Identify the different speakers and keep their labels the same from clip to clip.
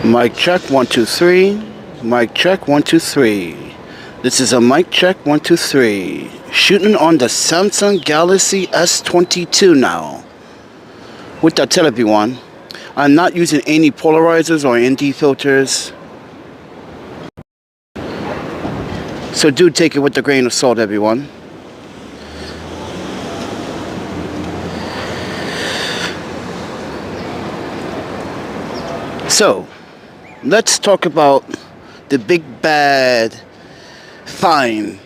Speaker 1: Mic check 1 2 3. Mic check 1 2 3. This is a mic check 1 2 3. Shooting on the Samsung Galaxy S22 now. With that, tell everyone, I'm not using any polarizers or ND filters. So do take it with a grain of salt, everyone. So, let's talk about the big bad find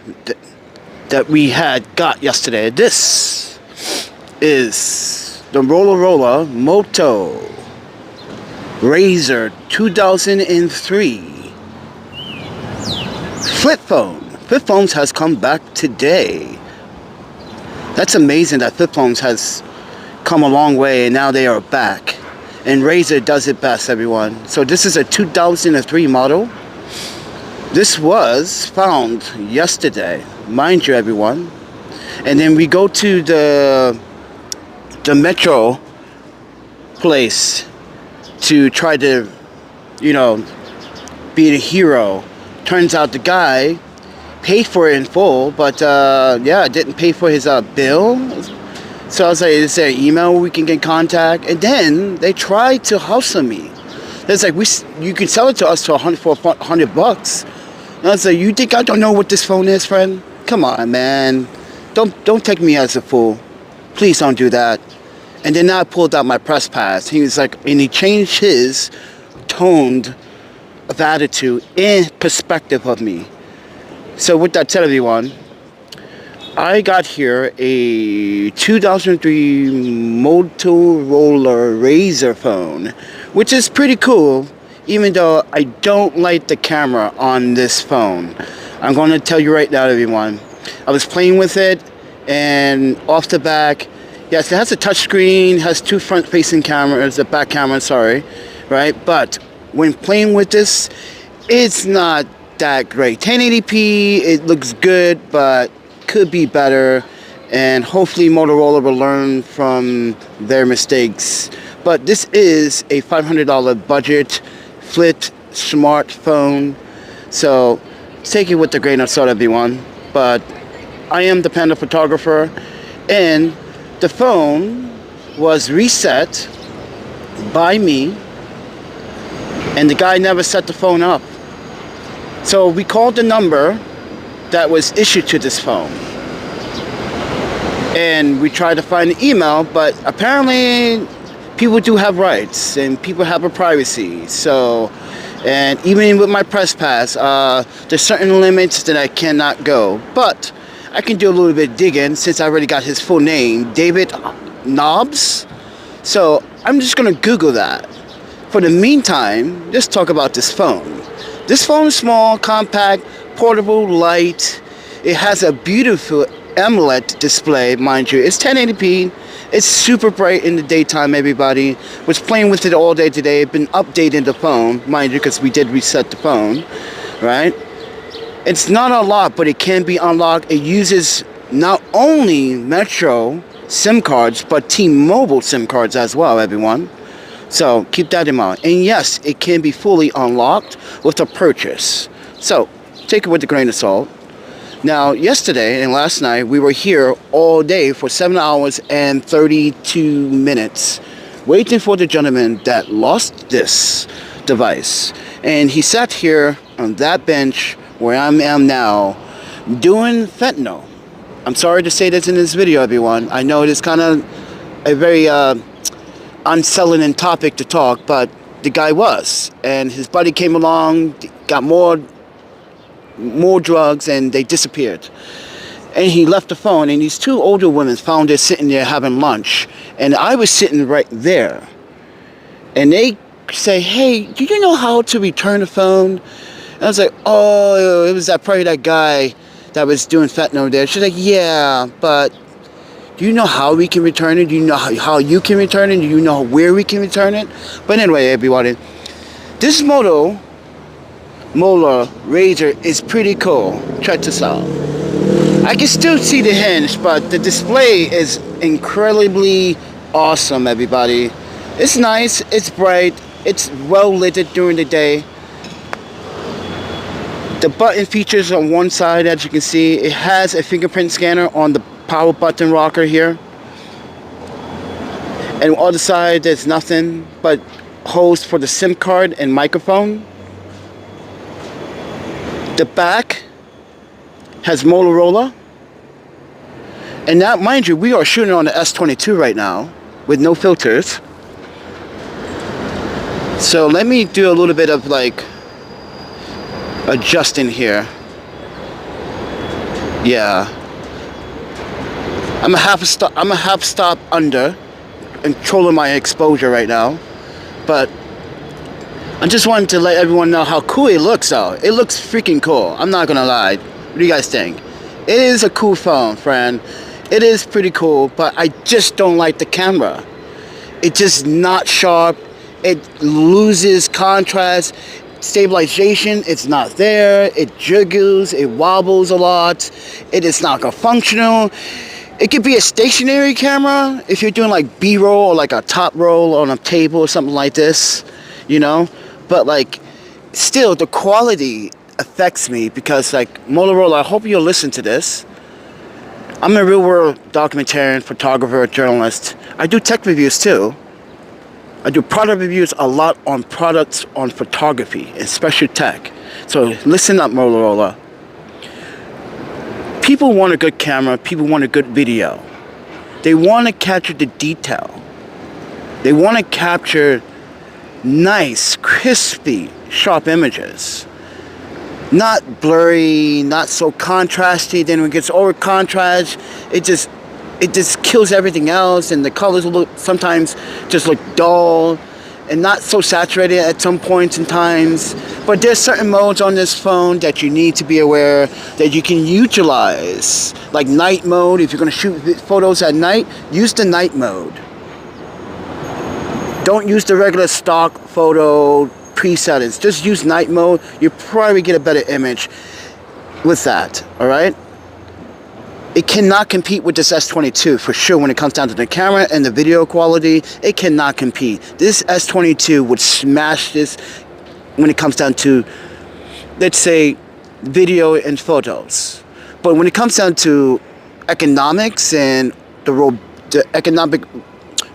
Speaker 1: that we got yesterday. This is the Motorola Moto Razr 2003 flip phone. Flip phones has come back today. That's amazing that flip phones has come a long way and now they are back. And Razr does it best, everyone. So this is a 2003 model. This was found yesterday, mind you, everyone. And then we go to the metro place to try to, be the hero. Turns out the guy paid for it in full, but didn't pay for his bill. So I was like, is there an email we can get in contact? And then they tried to hustle me. It's like, you can sell it to us for $100. And I was like, you think I don't know what this phone is, friend? Come on, man. Don't take me as a fool. Please don't do that. And then I pulled out my press pass. He was like, and he changed his toned of attitude and perspective of me. So with that, tell everyone, I got here a 2003 Motorola Razr phone, which is pretty cool, even though I don't like the camera on this phone. I'm going to tell you right now, everyone. I was playing with it, and off the back, yes, it has a touch screen, has two front-facing cameras, a back camera, sorry, right? But when playing with this, it's not that great. 1080p, it looks good, but could be better, and hopefully Motorola will learn from their mistakes. But this is a $500 budget flip smartphone, so take it with a grain of salt, everyone. But I am the Panda Photographer, and the phone was reset by me, and the guy never set the phone up. So we called the number that was issued to this phone, and we tried to find an email, but apparently people do have rights and people have a privacy. So, and even with my press pass, there's certain limits that I cannot go, but I can do a little bit of digging since I already got his full name, David Knobs. So I'm just gonna Google that. For the meantime, let's talk about this phone. This phone is small, compact, portable, light. It has a beautiful AMOLED display, mind you. It's 1080p. It's super bright in the daytime, everybody. Was playing with it all day today. Been updating the phone, mind you, because we did reset the phone, right? It's not unlocked, but it can be unlocked. It uses not only Metro SIM cards, but T-Mobile SIM cards as well, everyone. So keep that in mind. And yes, it can be fully unlocked with a purchase. So take it with a grain of salt. Now, yesterday and last night, we were here all day for 7 hours and 32 minutes waiting for the gentleman that lost this device. And he sat here on that bench where I am now doing fentanyl. I'm sorry to say this in this video, everyone. I know it is kind of a very unsettling topic to talk, but the guy was. And his buddy came along, got more drugs, and they disappeared. And he left the phone, and these two older women found it sitting there having lunch, and I was sitting right there, and they say, hey, do you know how to return the phone? And I was like, oh, it was probably that guy that was doing fentanyl there. She's like, yeah, but do you know how we can return it? Do you know how you can return it? Do you know where we can return it? But anyway, everybody, this Moto Razr is pretty cool. Check this out. I can still see the hinge, but the display is incredibly awesome, everybody. It's nice, it's bright, It's well lit during the day. The button features on one side, as you can see. It has a fingerprint scanner on the power button rocker here. And on the other side, there's nothing but holes for the SIM card and microphone. The back has Motorola. And now, mind you, we are shooting on the S22 right now with no filters. So let me do a little bit of like adjusting here. Yeah, I'm a half stop under, controlling my exposure right now. But I just wanted to let everyone know how cool it looks out. It looks freaking cool. I'm not gonna lie. What do you guys think? It is a cool phone, friend. It is pretty cool, but I just don't like the camera. It's just not sharp. It loses contrast. Stabilization, it's not there. It jiggles, it wobbles a lot. It is not functional. It could be a stationary camera if you're doing like B-roll or like a top roll on a table or something like this, you know. But like, still, the quality affects me because like Motorola. I hope you'll listen to this. I'm a real-world documentarian, photographer, journalist. I do tech reviews too. I do product reviews a lot on products on photography, especially tech. So listen up, Motorola. People want a good camera. People want a good video. They want to capture the detail. They want to capture nice, crispy, sharp images. Not blurry, not so contrasty. Then when it gets over contrast, it just kills everything else, and the colors will sometimes just look dull and not so saturated at some points in times. But there's certain modes on this phone that you need to be aware that you can utilize, like night mode. If you're going to shoot photos at night, use the night mode. Don't use the regular stock photo presettings. Just use night mode. You probably get a better image with that. All right. It cannot compete with this S22 for sure when it comes down to the camera and the video quality. It cannot compete. This S22 would smash this when it comes down to, let's say, video and photos. But when it comes down to economics and the economic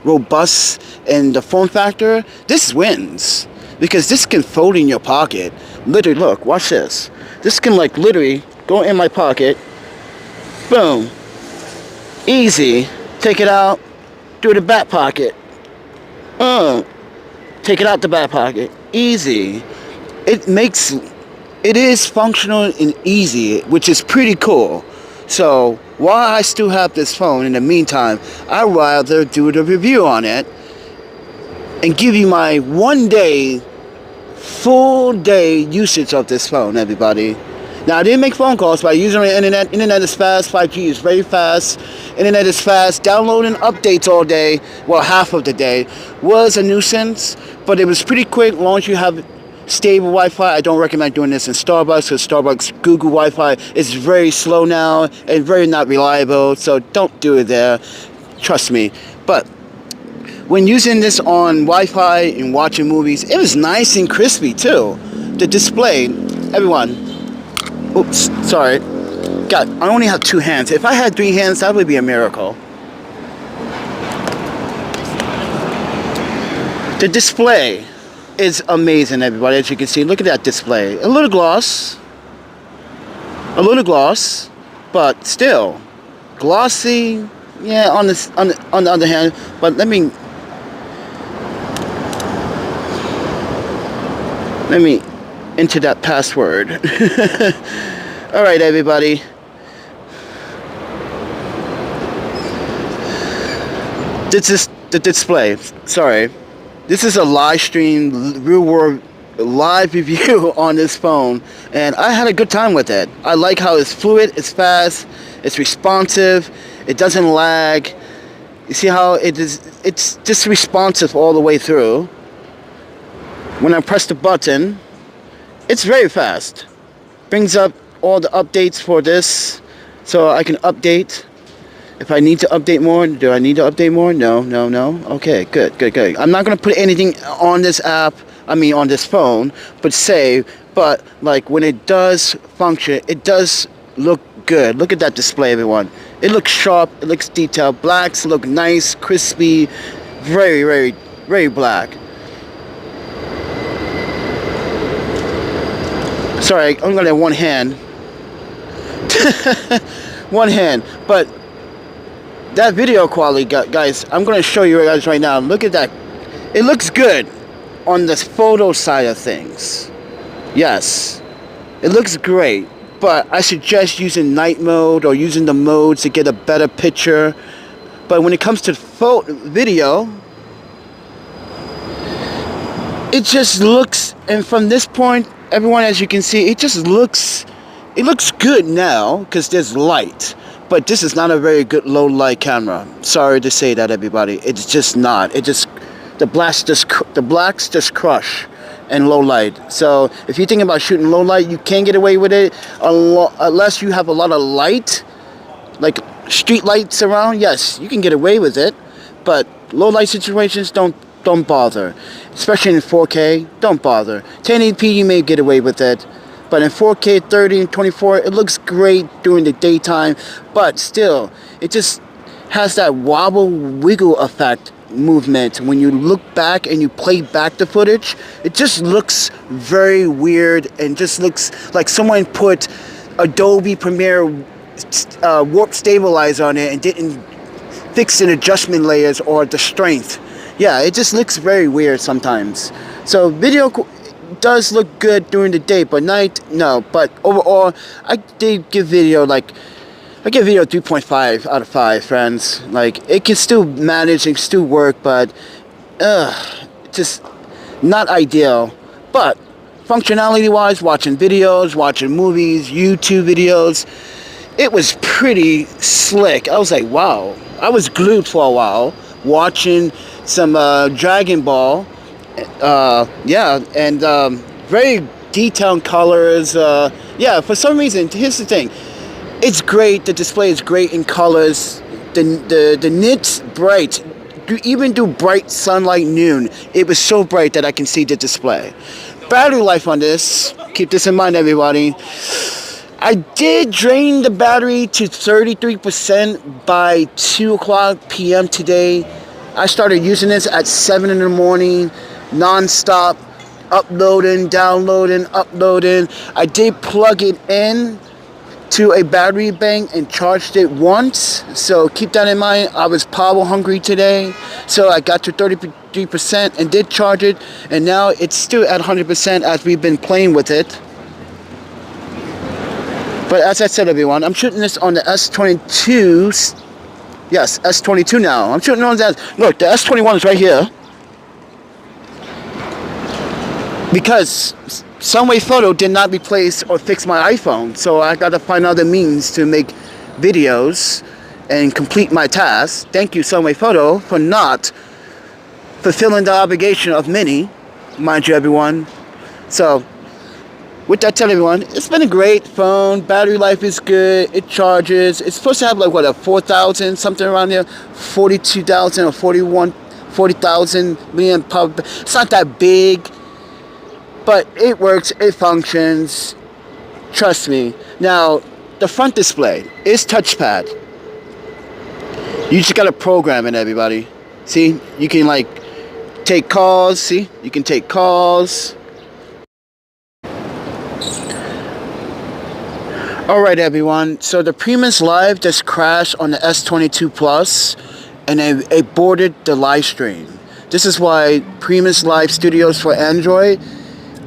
Speaker 1: robust and the form factor, this wins. Because this can fold in your pocket. Literally, look, watch this. This can like literally go in my pocket. Boom. Easy. Take it out. Do it in the back pocket. Take it out the back pocket. Easy. It is functional and easy, which is pretty cool. So while I still have this phone, in the meantime, I'd rather do the review on it and give you my full day usage of this phone, everybody. Now, I didn't make phone calls, but I use it on the internet. Internet is fast. 5G is very fast. Internet is fast. Downloading updates all day, well, half of the day, was a nuisance. But it was pretty quick. As long as you have stable Wi-Fi. I don't recommend doing this in Starbucks, because Starbucks Google Wi-Fi is very slow now and very not reliable. So don't do it there. Trust me. But when using this on Wi-Fi and watching movies, it was nice and crispy too. The display, everyone. Oops, sorry. God, I only have 2 hands. If I had 3 hands, that would be a miracle. The display is amazing, everybody. As you can see, look at that display. A little gloss, but still glossy. Yeah, on the other hand, but let me enter that password. All right, everybody. This is the display. Sorry. This is a live stream, real world live review on this phone, and I had a good time with it. I like how it's fluid, it's fast, it's responsive, it doesn't lag. You see how it's just responsive all the way through. When I press the button, it's very fast. Brings up all the updates for this, so I can update. If I need to update more, do I need to update more? No, no, no. Okay, good, good, good. I'm not gonna put anything on this app, I mean on this phone, but save. But like when it does function, it does look good. Look at that display, everyone. It looks sharp, it looks detailed. Blacks look nice, crispy, very, very, very black. Sorry, I'm gonna have one hand. One hand, but that video quality, guys, I'm going to show you guys right now. Look at that. It looks good on the photo side of things. Yes, it looks great, but I suggest using night mode or using the modes to get a better picture. But when it comes to video, it just looks, and from this point, everyone, as you can see, it looks good now because there's light. But this is not a very good low light camera. Sorry to say that, everybody. It's just not. The blacks just crush in low light. So if you're thinking about shooting low light, you can get away with it unless you have a lot of light, like street lights around. Yes, you can get away with it. But low light situations, don't bother. Especially in 4K, don't bother. 1080p, you may get away with it. But in 4K, 30, and 24, it looks great during the daytime. But still, it just has that wobble, wiggle effect movement. When you look back and you play back the footage, it just looks very weird and just looks like someone put Adobe Premiere warp stabilizer on it and didn't fix in adjustment layers or the strength. Yeah, it just looks very weird sometimes. So video does look good during the day, but night, no. But overall, I did give video I give video 3.5 out of 5, friends. Like, it can still manage and still work, but just not ideal. But functionality wise, watching videos, watching movies, YouTube videos, it was pretty slick. I was like, wow. I was glued for a while watching some Dragon Ball. Yeah, and very detailed colors. Yeah, for some reason, here's the thing. It's great. The display is great in colors. The nit's bright. Even do bright sunlight noon, it was so bright that I can see the display. Battery life on this, keep this in mind, everybody. I did drain the battery to 33% by 2 o'clock p.m. today. I started using this at 7 in the morning, non-stop, uploading, downloading, uploading. I did plug it in to a battery bank and charged it once, so keep that in mind. I was power hungry today, so I got to 33% and did charge it, and now it's still at 100% as we've been playing with it. But as I said, everyone, I'm shooting this on the S22. Yes, S22 now. I'm shooting on that. Look, the S21 is right here. Because Someway Photo did not replace or fix my iPhone, so I got to find other means to make videos and complete my task. Thank you, Someway Photo, for not fulfilling the obligation of many, mind you, everyone. So, with that, tell everyone, it's been a great phone. Battery life is good. It charges. It's supposed to have like what, a 4,000 something around there, 42,000 or 40,000 milliamp power. It's not that big. But it works, it functions, trust me. Now, the front display is touchpad. You just gotta program it, everybody. See, you can like take calls, see? You can take calls. Alright, everyone, so the Primus Live just crashed on the S22 Plus and it aborted the live stream. This is why Primus Live Studios for Android,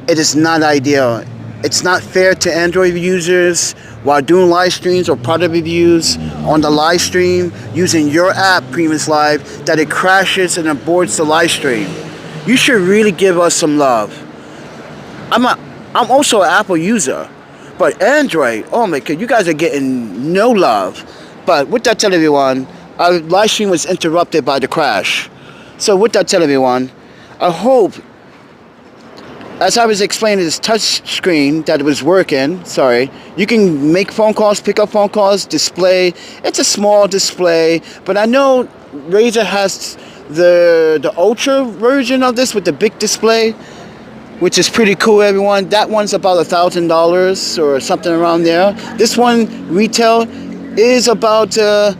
Speaker 1: it is not ideal. It's not fair to Android users while doing live streams or product reviews on the live stream using your app, Primus Live, that it crashes and aborts the live stream. You should really give us some love. I'm also an Apple user, but Android, oh my god, you guys are getting no love. But with that, tell everyone, our live stream was interrupted by the crash. So with that, tell everyone, I hope as I was explaining, this touch screen that was working, sorry, you can make phone calls, pick up phone calls, display. It's a small display, but I know Razr has the ultra version of this with the big display, which is pretty cool, everyone. That one's about $1,000 or something around there. This one retail is about like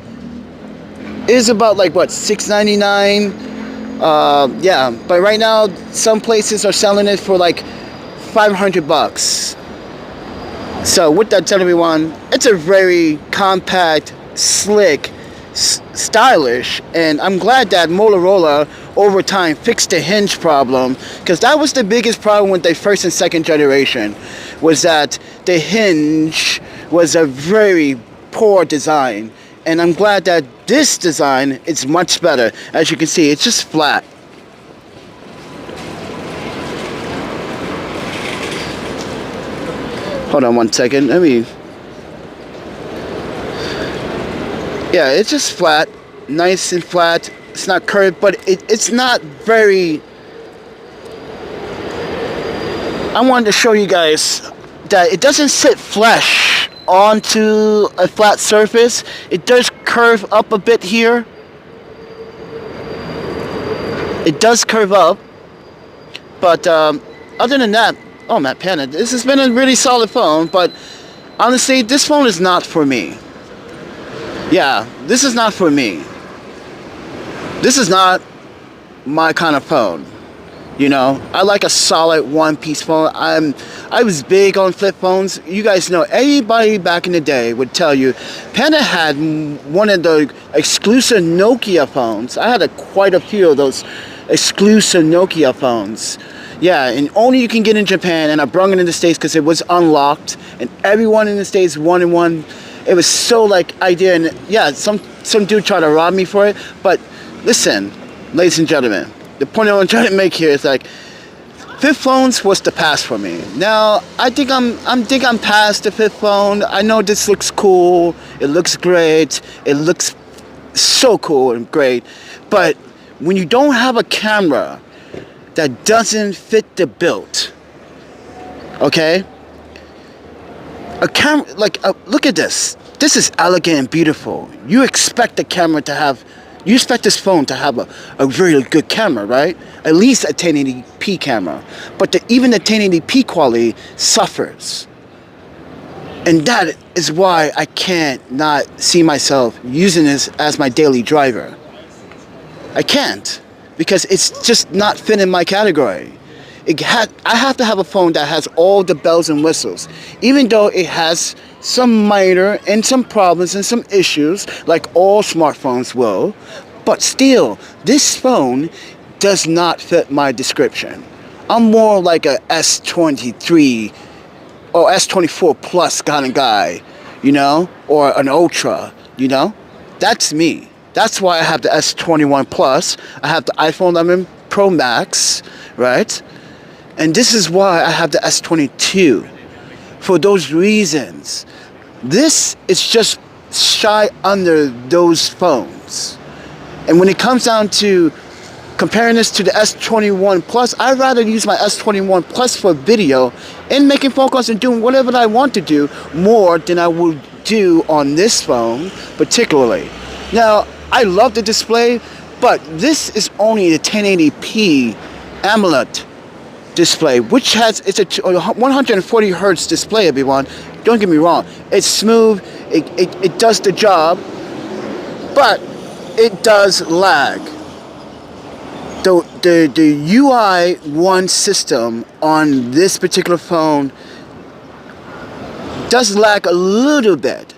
Speaker 1: what, $6.99. Yeah, but right now some places are selling it for like $500. So with that telling everyone, it's a very compact, slick, stylish, and I'm glad that Motorola over time fixed the hinge problem, because that was the biggest problem with the first and second generation, was that the hinge was a very poor design. And I'm glad that this design is much better. As you can see, it's just flat. Hold on one second. Yeah, it's just flat. Nice and flat. It's not curved, but it's not very... I wanted to show you guys that it doesn't sit flush onto a flat surface. It does curve up a bit here. It does curve up, but other than that, oh man, Panda, this has been a really solid phone. But honestly, this phone is not for me. Yeah, this is not for me. This is not my kind of phone. You know, I like a solid one-piece phone. I was big on flip phones. You guys know, everybody back in the day would tell you, Panda had one of the exclusive Nokia phones. I had quite a few of those exclusive Nokia phones. Yeah, and only you can get in Japan, and I brought it in the States because it was unlocked, and everyone in the States wanted one. It was so like idea, and yeah, some dude tried to rob me for it. But listen, ladies and gentlemen, the point I'm trying to make here is like, flip phones was the past for me. Now I think I'm past the flip phone. I know this looks cool. It looks great. It looks so cool and great. But when you don't have a camera that doesn't fit the build, okay? A camera, like, look at this. This is elegant and beautiful. You expect the camera to have. You expect this phone to have a really good camera, right? At least a 1080p camera. But even the 1080p quality suffers. And that is why I can't not see myself using this as my daily driver. I can't. Because it's just not fitting my category. I have to have a phone that has all the bells and whistles. Even though it has some minor and some problems and some issues, like all smartphones will, but still, this phone does not fit my description. I'm more like a S23 or S24 Plus kind of guy, you know, or an Ultra, you know. That's me. That's why I have the S21 Plus. I have the iPhone 11 Pro Max, right? And this is why I have the S22. For those reasons. This is just shy under those phones. And when it comes down to comparing this to the S21 Plus, I'd rather use my S21 Plus for video and making phone calls and doing whatever I want to do more than I would do on this phone particularly. Now, I love the display, but this is only the 1080p AMOLED display, which it's a 140 hertz display, everyone. Don't get me wrong, it's smooth, it does the job, but it does lag. The UI 1 system on this particular phone does lag a little bit,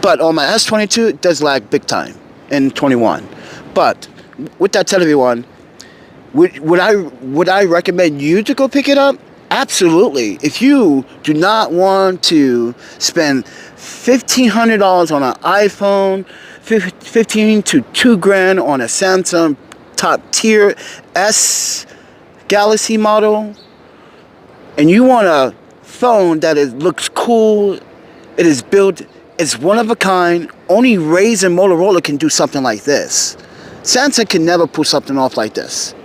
Speaker 1: but on my S22 it does lag big time in 21. But with that said, everyone, would I recommend you to go pick it up? Absolutely. If you do not want to spend $1,500 on an iPhone, $15 to $2,000 on a Samsung top tier S Galaxy model, and you want a phone that looks cool, it is built, it's one of a kind, only Razr and Motorola can do something like this. Samsung can never pull something off like this.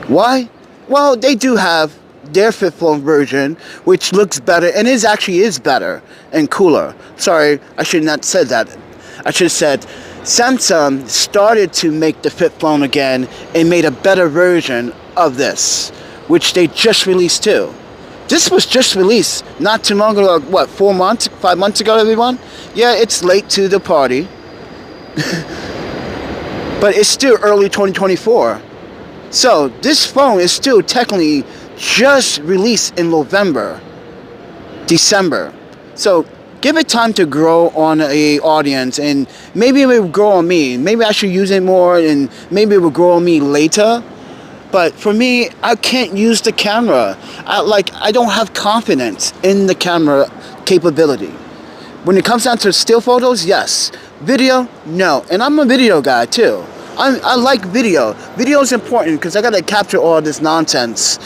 Speaker 1: Why? Well, they do have their flip phone version, which looks better and is better and cooler. Sorry, I should not said that. I should have said Samsung started to make the flip phone again and made a better version of this, which they just released too. This was just released not too long ago. What, 4 months, 5 months ago, everyone? Yeah, it's late to the party, but it's still early 2024. So this phone is still technically just released in November, December. So give it time to grow on a audience, and maybe it will grow on me. Maybe I should use it more, and maybe it will grow on me later. But for me, I can't use the camera. I don't have confidence in the camera capability. When it comes down to still photos, yes. Video, no. And I'm a video guy too. I like video. Video is important because I gotta capture all this nonsense.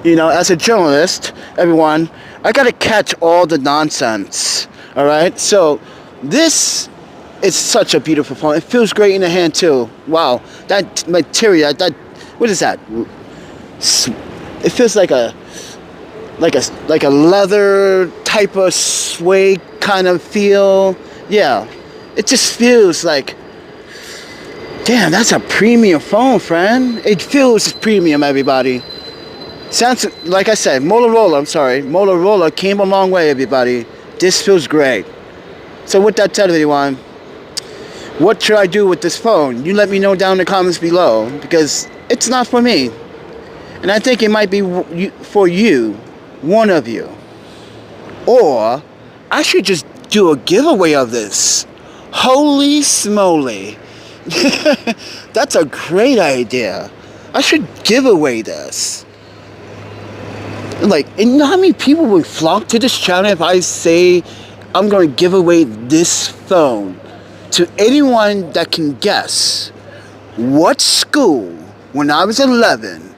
Speaker 1: You know, as a journalist, everyone, I gotta catch all the nonsense. All right. So this is such a beautiful phone. It feels great in the hand too. Wow, that material. That what is that? It feels like a leather type of suede kind of feel. Yeah, it just feels like. Damn, that's a premium phone, friend. It feels premium, everybody. Samsung, like I said, Motorola came a long way, everybody. This feels great. So with that said, everyone, what should I do with this phone? You let me know down in the comments below, because it's not for me. And I think it might be for you, one of you. Or I should just do a giveaway of this. Holy smoly. That's a great idea. I should give away this. Like, and you know how many people would flock to this channel if I say I'm going to give away this phone to anyone that can guess what school when I was 11,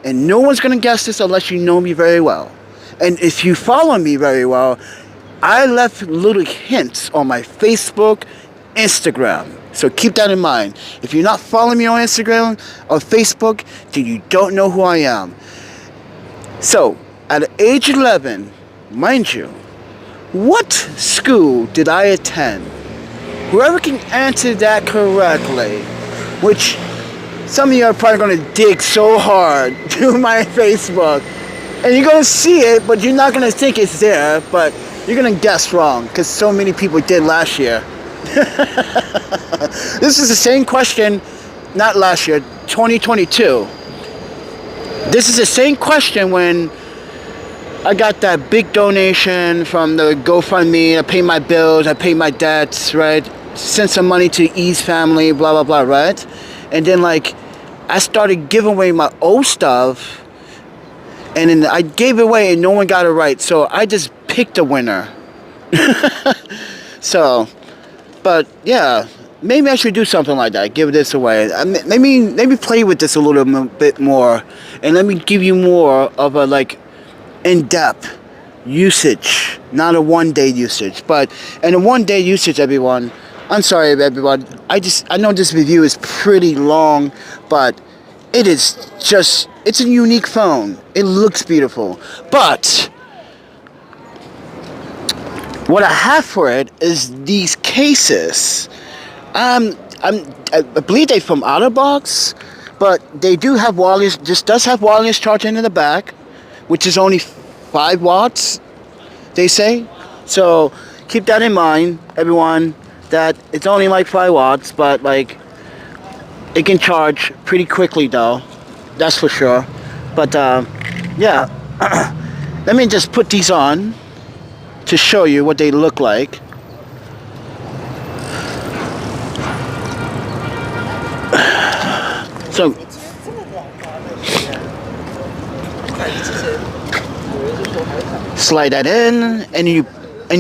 Speaker 1: and no one's going to guess this unless you know me very well. And if you follow me very well, I left little hints on my Facebook, Instagram. So keep that in mind. If you're not following me on Instagram or Facebook, then you don't know who I am. So, at age 11, mind you, what school did I attend? Whoever can answer that correctly, which some of you are probably going to dig so hard through my Facebook, and you're going to see it, but you're not going to think it's there, but you're going to guess wrong, because so many people did last year. This is the same question, not last year, 2022. This is the same question when I got that big donation from the GoFundMe. I paid my bills, I paid my debts, right? Sent some money to E's family, blah, blah, blah, right? And then, like, I started giving away my old stuff, and then I gave it away and no one got it right. So I just picked a winner. So, but yeah, maybe I should do something like that. Give this away. Maybe play with this a little bit more, and let me give you more of a like in-depth usage, not a one-day usage. But in a one-day usage, everyone, I'm sorry, everyone. I know this review is pretty long, but it is just, it's a unique phone. It looks beautiful, but what I have for it is these cases. I believe they're from OtterBox, but they do have wireless. This does have wireless charging in the back, which is only 5 watts, they say. So keep that in mind, everyone. That it's only like 5 watts, but like it can charge pretty quickly, though. That's for sure. But yeah, let me just put these on to show you what they look like. So slide that in, and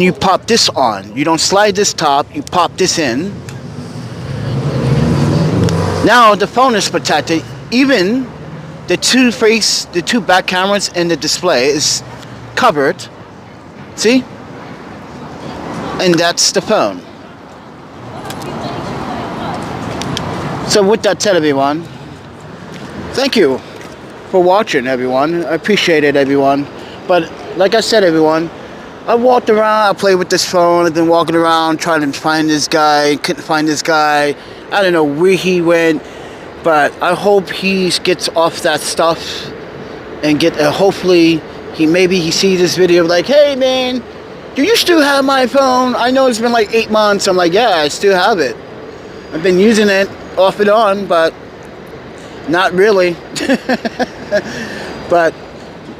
Speaker 1: you pop this on. You don't slide this top, you pop this in. Now the phone is protected. Even the two back cameras and the display is covered. See? And that's the phone. So with that said, everyone, thank you for watching, everyone. I appreciate it, everyone. But like I said, everyone, I walked around, I played with this phone, I've been walking around trying to find this guy, couldn't find this guy. I don't know where he went, but I hope he gets off that stuff and hopefully maybe he sees this video like, hey man, do you still have my phone? I know it's been like 8 months. I'm like, yeah, I still have it. I've been using it off and on, but not really. But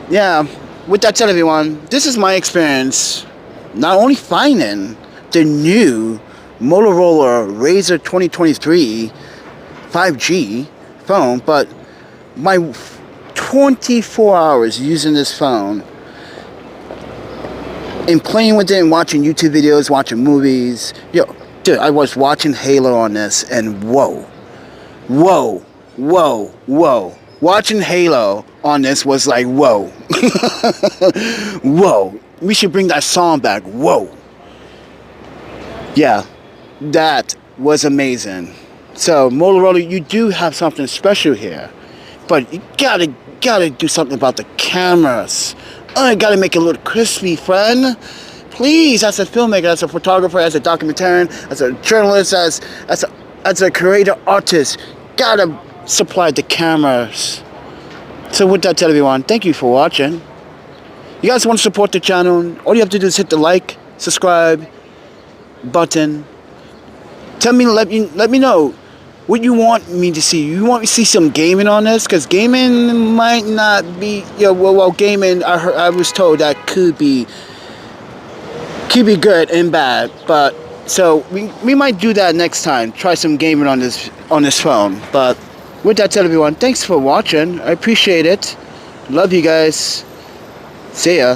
Speaker 1: yeah, with that said, everyone, this is my experience not only finding the new Motorola Razr 2023 5G phone, but my 24 hours using this phone and playing with it and watching YouTube videos, watching movies. Yo, dude, I was watching Halo on this, and whoa. Watching Halo on this was like, whoa. Whoa. We should bring that song back. Whoa. Yeah, that was amazing. So, Motorola, you do have something special here. But you gotta do something about the cameras. I gotta make it a little crispy, friend. Please, as a filmmaker, as a photographer, as a documentarian, as a journalist, as a creator artist, gotta supply the cameras. So with that, tell everyone, thank you for watching. You guys want to support the channel? All you have to do is hit the like, subscribe button. Let me know what you want me to see. You want me to see some gaming on this? Because gaming might not be, gaming, I was told that could be good and bad. But so we might do that next time. Try some gaming on this phone. But with that said, everyone, thanks for watching. I appreciate it. Love you guys. See ya.